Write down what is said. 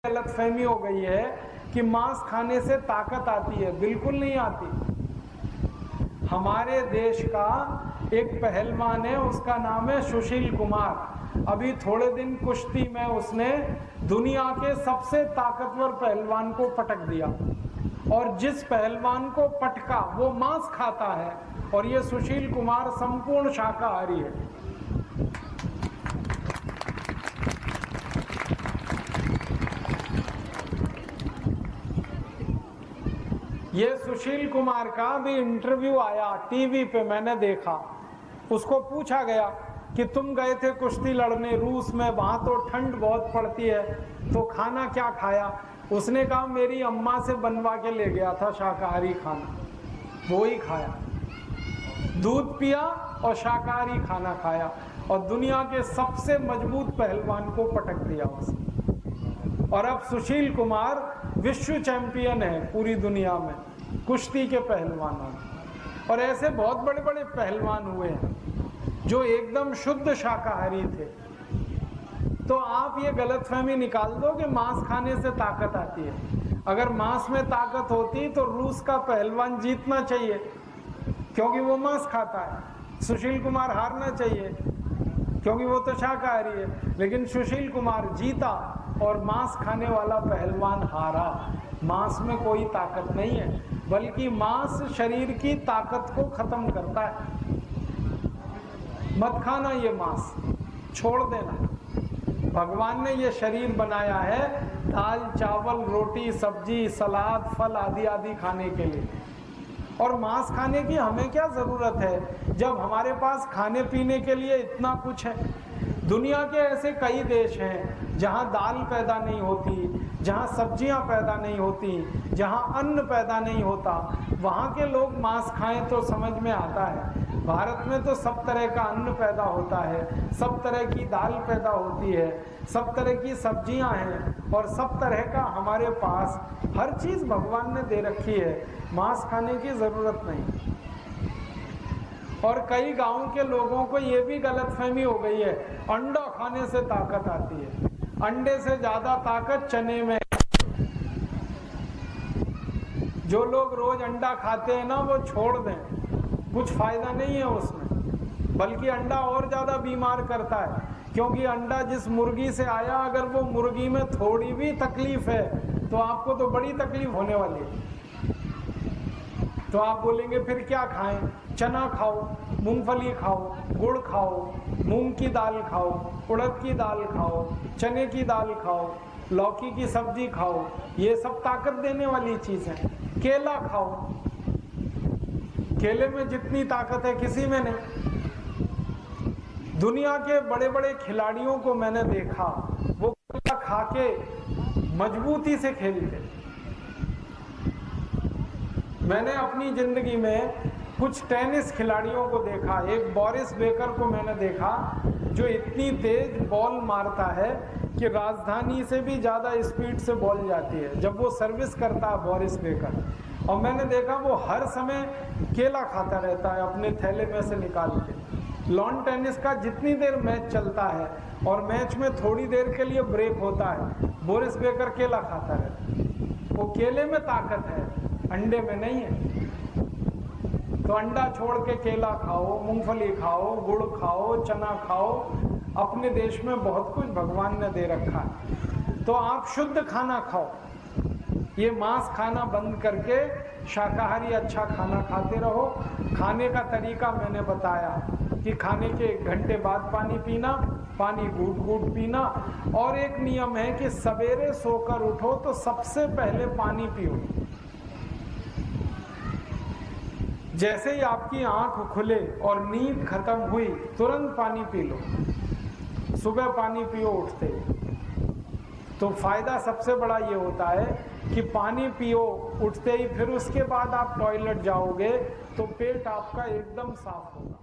गलतफहमी हो गई है कि मांस खाने से ताकत आती है। बिल्कुल नहीं आती। हमारे देश का एक पहलवान है, उसका नाम है सुशील कुमार। अभी थोड़े दिन कुश्ती में उसने दुनिया के सबसे ताकतवर पहलवान को पटक दिया, और जिस पहलवान को पटका वो मांस खाता है, और ये सुशील कुमार संपूर्ण शाकाहारी है। ये सुशील कुमार का भी इंटरव्यू आया टीवी पे, मैंने देखा। उसको पूछा गया कि तुम गए थे कुश्ती लड़ने रूस में, वहां तो ठंड बहुत पड़ती है, तो खाना क्या खाया? उसने कहा मेरी अम्मा से बनवा के ले गया था शाकाहारी खाना, वो ही खाया। दूध पिया और शाकाहारी खाना खाया, और दुनिया के सबसे मजबूत पहलवान को पटक दिया उसने। और अब सुशील कुमार विश्व चैंपियन है पूरी दुनिया में कुश्ती के पहलवानों में। और ऐसे बहुत बड़े बड़े पहलवान हुए हैं जो एकदम शुद्ध शाकाहारी थे। तो आप ये गलतफहमी निकाल दो कि मांस खाने से ताकत आती है। अगर मांस में ताकत होती तो रूस का पहलवान जीतना चाहिए, क्योंकि वो मांस खाता है। सुशील कुमार हारना चाहिए क्योंकि वो तो शाकाहारी है। लेकिन सुशील कुमार जीता और मांस खाने वाला पहलवान हारा। मांस में कोई ताकत नहीं है, बल्कि मांस शरीर की ताकत को खत्म करता है। मत खाना ये मांस, छोड़ देना। भगवान ने ये शरीर बनाया है दाल चावल रोटी सब्जी सलाद फल आदि आदि खाने के लिए। और मांस खाने की हमें क्या जरूरत है जब हमारे पास खाने पीने के लिए इतना कुछ है। दुनिया के ऐसे कई देश हैं जहां दाल पैदा नहीं होती, जहां सब्जियां पैदा नहीं होती, जहां अन्न पैदा नहीं होता। वहां के लोग मांस खाएं तो समझ में आता है। भारत में तो सब तरह का अन्न पैदा होता है, सब तरह की दाल पैदा होती है, सब तरह की सब्जियां हैं, और सब तरह का हमारे पास हर चीज भगवान ने दे रखी है। मांस खाने की जरूरत नहीं। और कई गांव के लोगों को ये भी गलतफहमी हो गई है अंडा खाने से ताकत आती है। अंडे से ज्यादा ताकत चने में। जो लोग रोज अंडा खाते हैं ना वो छोड़ दें, कुछ फायदा नहीं है उसमें, बल्कि अंडा और ज्यादा बीमार करता है। क्योंकि अंडा जिस मुर्गी से आया, अगर वो मुर्गी में थोड़ी भी तकलीफ है तो आपको तो बड़ी तकलीफ होने वाली है। तो आप बोलेंगे फिर क्या खाएं? चना खाओ, मूंगफली खाओ, गुड़ खाओ, मूंग की दाल खाओ, उड़द की दाल खाओ, चने की दाल खाओ, लौकी की सब्जी खाओ, ये सब ताकत देने वाली चीज है। केला खाओ, केले में जितनी ताकत है किसी में नहीं। दुनिया के बड़े बड़े खिलाड़ियों को मैंने देखा, वो केला खा के मजबूती से खेलते। मैंने अपनी जिंदगी में कुछ टेनिस खिलाड़ियों को देखा। एक बोरिस बेकर को मैंने देखा जो इतनी तेज बॉल मारता है कि राजधानी से भी ज्यादा स्पीड से बॉल जाती है जब वो सर्विस करता है बोरिस बेकर। और मैंने देखा वो हर समय केला खाता रहता है अपने थैले में से निकाल के। लॉन टेनिस का जितनी देर मैच चलता है और मैच में थोड़ी देर के लिए ब्रेक होता है, बोरिस बेकर केला खाता रहता है। वो केले में ताकत है, अंडे में नहीं है। तो अंडा छोड़ के केला खाओ, मूंगफली खाओ, गुड़ खाओ, चना खाओ। अपने देश में बहुत कुछ भगवान ने दे रखा है। तो आप शुद्ध खाना खाओ, ये मांस खाना बंद करके शाकाहारी अच्छा खाना खाते रहो। खाने का तरीका मैंने बताया कि खाने के 1 घंटे बाद पानी पीना, पानी घूट घूट पीना। और एक नियम है कि सवेरे सोकर उठो तो सबसे पहले पानी पियो। जैसे ही आपकी आंख खुले और नींद खत्म हुई तुरंत पानी पी लो। सुबह पानी पियो उठते। तो फायदा सबसे बड़ा ये होता है कि पानी पियो उठते ही, फिर उसके बाद आप टॉयलेट जाओगे तो पेट आपका एकदम साफ होगा।